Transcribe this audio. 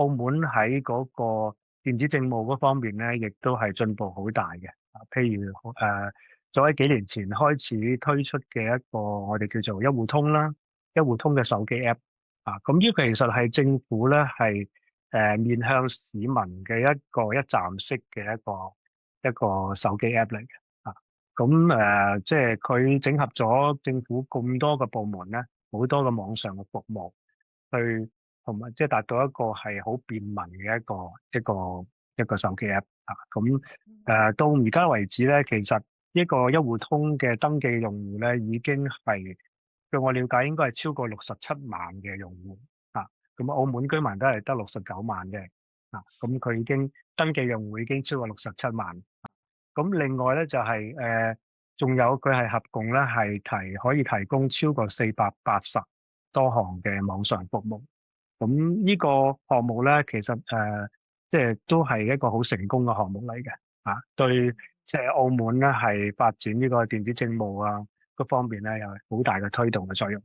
澳門喺嗰個電子政務嗰方面咧，亦都係進步好大嘅。譬如早喺幾年前開始推出嘅一個我哋叫做一戶通啦，一戶通嘅手機 app 咁呢個其實係政府咧係面向市民嘅一個一站式嘅一個手機 app 嚟嘅。咁即係佢整合咗政府咁多個部門咧，好多個網上嘅服務，去同埋即係達到一個係好便民嘅一個手機 app 咁到而家為止咧，其實一個一戶通嘅登記用戶咧，已經係據我了解應該係超過67萬嘅用戶咁澳門居民都係得69萬嘅咁佢已經登記用戶已經超過67萬。咁另外咧就係仲有佢係合共咧係可以提供超過480多項嘅網上服務。咁呢個項目咧，其實即係都係一個好成功嘅項目嚟嘅對即係澳門咧係發展呢個電子政務嗰方面咧有好大嘅推動嘅作用